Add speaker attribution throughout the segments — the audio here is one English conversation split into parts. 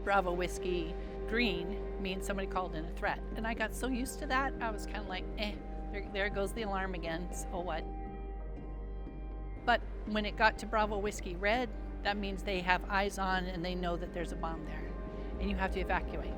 Speaker 1: Bravo Whiskey green means somebody called in a threat. And I got so used to that, I was kind of like, there goes the alarm again, so what? But when it got to Bravo Whiskey red, that means they have eyes on and they know that there's a bomb there and you have to evacuate.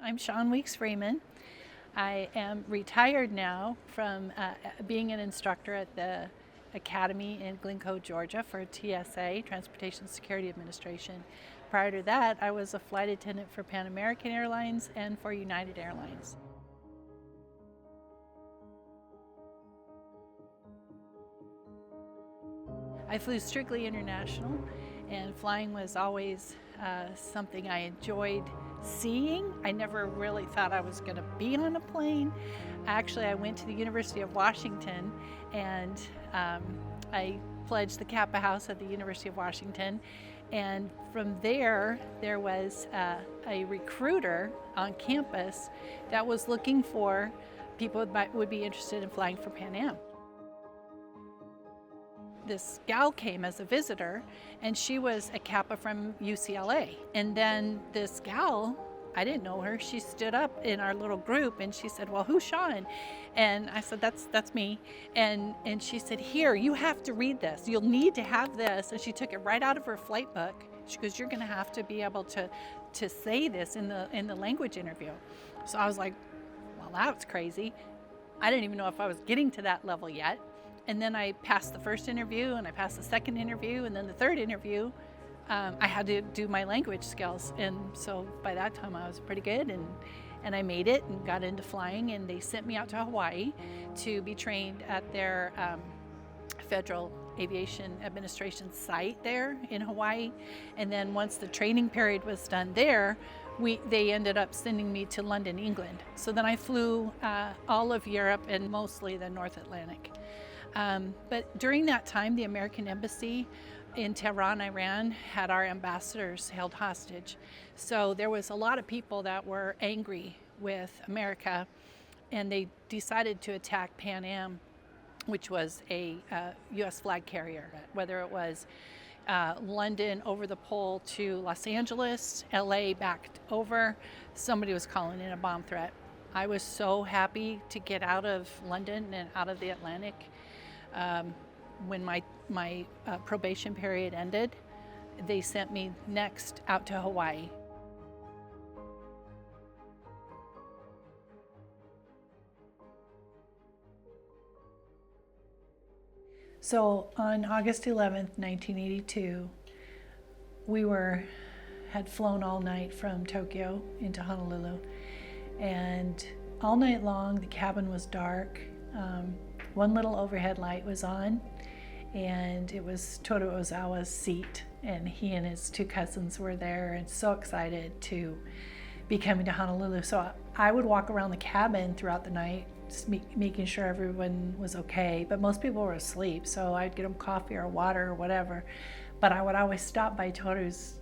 Speaker 1: I'm Shawn Weeks Freeman. I am retired now from being an instructor at the Academy in Glencoe, Georgia for TSA, Transportation Security Administration. Prior to that, I was a flight attendant for Pan American Airlines and for United Airlines. I flew strictly international, and flying was always something I enjoyed seeing. I never really thought I was going to be on a plane. Actually, I went to the University of Washington and I pledged the Kappa House at the University of Washington. And from there was a recruiter on campus that was looking for people that would be interested in flying for Pan Am. This gal came as a visitor, and she was a Kappa from UCLA. And then this gal, I didn't know her, she stood up in our little group and she said, "Well, who's Shawn?" And I said, that's me. And she said, "Here, you have to read this. You'll need to have this." And she took it right out of her flight book. She goes, "You're gonna have to be able to say this in the language interview." So I was like, well, that's crazy. I didn't even know if I was getting to that level yet. And then I passed the first interview, and I passed the second interview, and then the third interview, I had to do my language skills. And so by that time I was pretty good, and I made it and got into flying, and they sent me out to Hawaii to be trained at their Federal Aviation Administration site there in Hawaii. And then once the training period was done there, they ended up sending me to London, England. So then I flew all of Europe and mostly the North Atlantic. But during that time, the American Embassy in Tehran, Iran, had our ambassadors held hostage. So there was a lot of people that were angry with America, and they decided to attack Pan Am, which was a U.S. flag carrier, whether it was London over the pole to Los Angeles, LA back over. Somebody was calling in a bomb threat. I was so happy to get out of London and out of the Atlantic. When my probation period ended, they sent me next out to Hawaii. So on August 11th, 1982, we had flown all night from Tokyo into Honolulu, and all night long the cabin was dark. One little overhead light was on, and it was Toro Ozawa's seat, and he and his two cousins were there and so excited to be coming to Honolulu. So I would walk around the cabin throughout the night, just making sure everyone was okay, but most people were asleep, so I'd get them coffee or water or whatever. But I would always stop by Toru's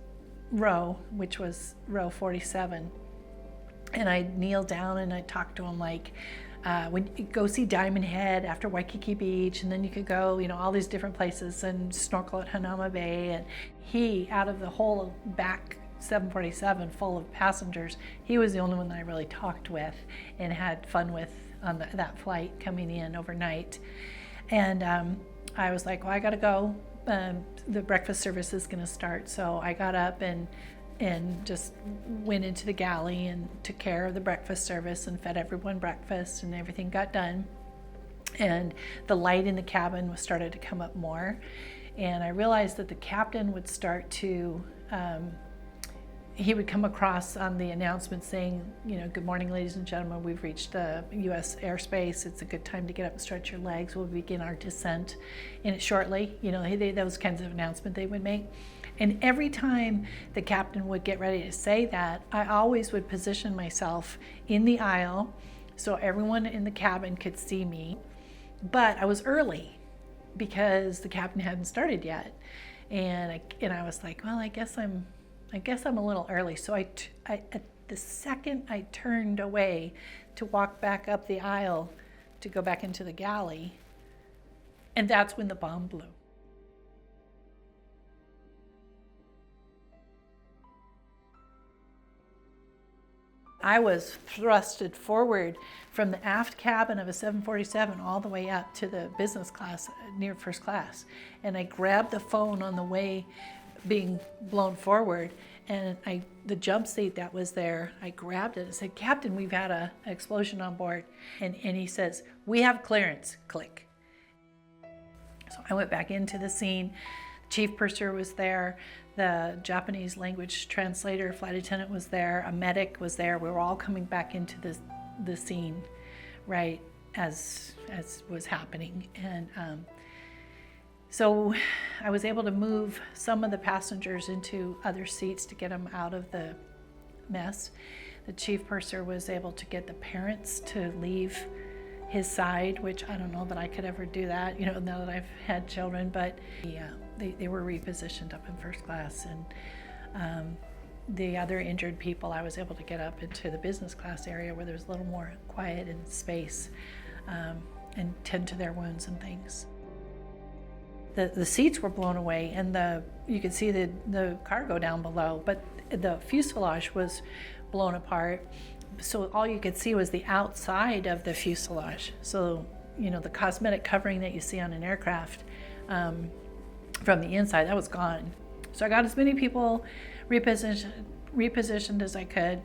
Speaker 1: row, which was row 47, and I'd kneel down and I'd talk to him like, when you go see Diamond Head after Waikiki Beach, and then you could go, all these different places and snorkel at Hanauma Bay. And he, out of the whole back 747 full of passengers, he was the only one that I really talked with and had fun with on that flight coming in overnight. And I was like, well, I gotta go. The breakfast service is gonna start. So I got up and just went into the galley and took care of the breakfast service and fed everyone breakfast, and everything got done. And the light in the cabin started to come up more, and I realized that the captain would start to he would come across on the announcement saying, "Good morning, ladies and gentlemen, we've reached the U.S. airspace. It's a good time to get up and stretch your legs. We'll begin our descent in it shortly." Those kinds of announcements they would make. And every time the captain would get ready to say that, I always would position myself in the aisle so everyone in the cabin could see me. But I was early, because the captain hadn't started yet. And I was like, well, I guess I'm a little early. So at the second I turned away to walk back up the aisle to go back into the galley, and that's when the bomb blew. I was thrusted forward from the aft cabin of a 747 all the way up to the business class, near first class. And I grabbed the phone on the way being blown forward, and the jump seat that was there, I grabbed it and said, "Captain, we've had an explosion on board." And he says, "We have clearance," click. So I went back into the scene. Chief purser was there, the Japanese language translator, flight attendant was there, a medic was there. We were all coming back into the scene right as was happening. And so I was able to move some of the passengers into other seats to get them out of the mess. The chief purser was able to get the parents to leave his side, which I don't know that I could ever do that, now that I've had children, but they were repositioned up in first class. And the other injured people, I was able to get up into the business class area where there's a little more quiet and space, and tend to their wounds and things. The seats were blown away, and you could see the cargo down below, but the fuselage was blown apart. So all you could see was the outside of the fuselage. So, the cosmetic covering that you see on an aircraft from the inside, that was gone. So I got as many people repositioned as I could,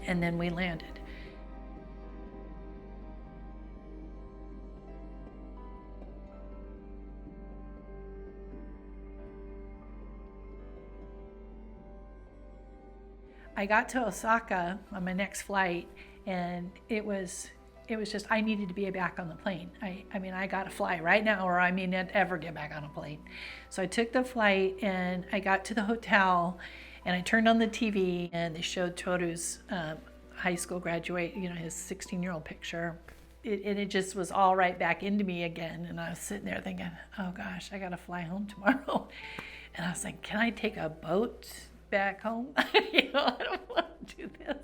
Speaker 1: and then we landed. I got to Osaka on my next flight, and it was just, I needed to be back on the plane. I got to fly right now, or I may not ever get back on a plane. So I took the flight, and I got to the hotel, and I turned on the TV, and they showed Toru's high school graduate, his 16-year-old picture. It just was all right back into me again. And I was sitting there thinking, oh gosh, I got to fly home tomorrow. And I was like, can I take a boat back home? I don't want to do this.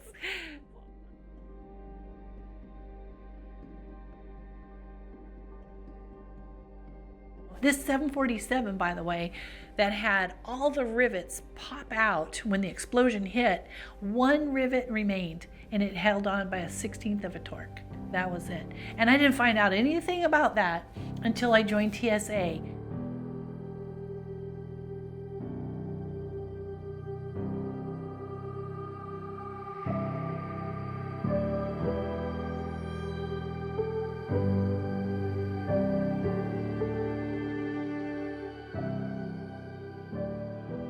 Speaker 1: This 747, by the way, that had all the rivets pop out when the explosion hit, one rivet remained, and it held on by a 16th of a torque. That was it. And I didn't find out anything about that until I joined TSA.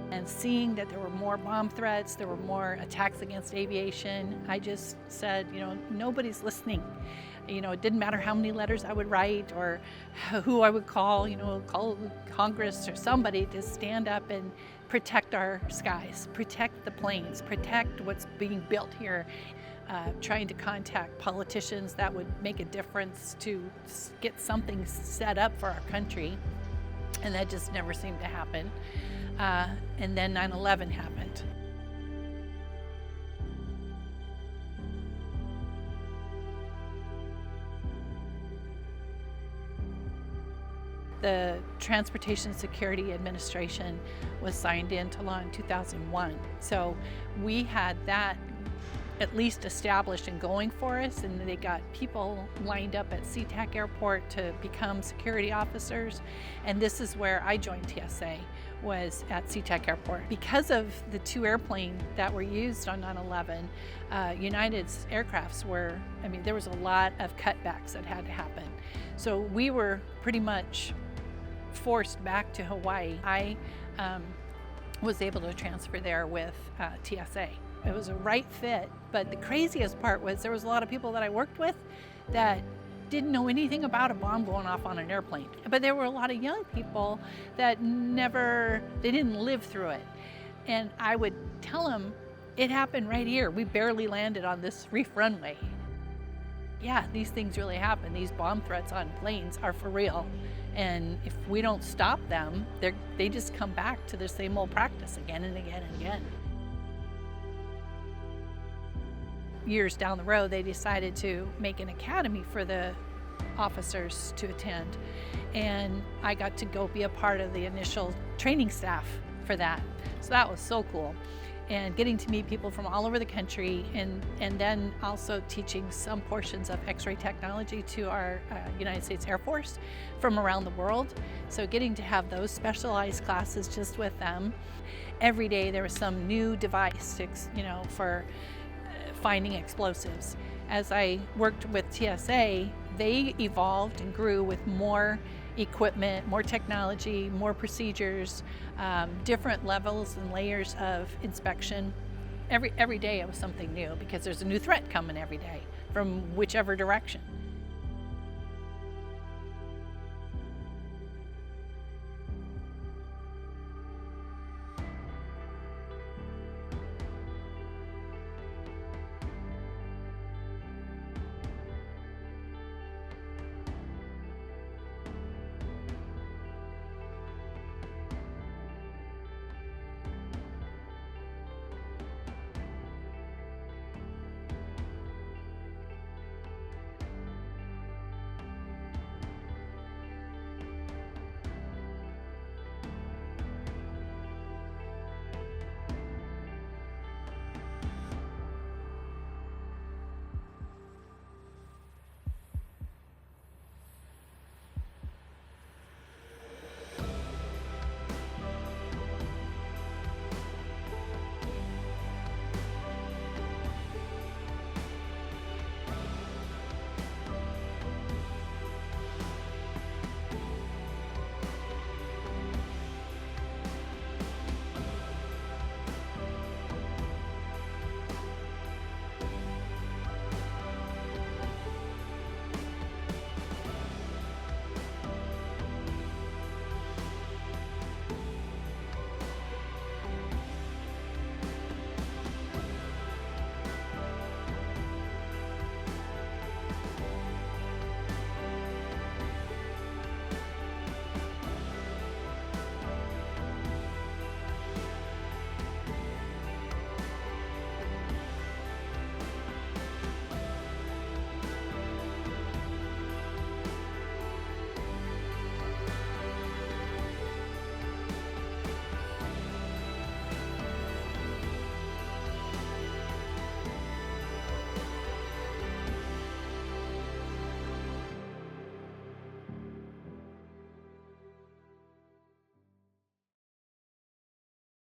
Speaker 1: And seeing that there were more bomb threats, there were more attacks against aviation, I just said, nobody's listening. It didn't matter how many letters I would write or who I would call, call Congress or somebody to stand up and protect our skies, protect the planes, protect what's being built here, trying to contact politicians that would make a difference to get something set up for our country. And that just never seemed to happen. And then 9/11 happened. The Transportation Security Administration was signed into law in 2001. So we had that at least established and going for us, and they got people lined up at SeaTac Airport to become security officers. And this is where I joined TSA, was at SeaTac Airport. Because of the two airplanes that were used on 9/11, United's aircrafts there was a lot of cutbacks that had to happen. So we were pretty much forced back to Hawaii. I was able to transfer there with TSA. It was a right fit, but the craziest part was there was a lot of people that I worked with that didn't know anything about a bomb going off on an airplane. But there were a lot of young people that they didn't live through it. And I would tell them, it happened right here. We barely landed on this reef runway. Yeah, these things really happen. These bomb threats on planes are for real. And if we don't stop them, they just come back to the same old practice again and again and again. Years down the road, they decided to make an academy for the officers to attend. And I got to go be a part of the initial training staff for that. So that was so cool. And getting to meet people from all over the country, and then also teaching some portions of X-ray technology to our United States Air Force from around the world. So getting to have those specialized classes just with them. Every day there was some new device, for finding explosives. As I worked with TSA, they evolved and grew with more equipment, more technology, more procedures, different levels and layers of inspection. Every day it was something new, because there's a new threat coming every day from whichever direction.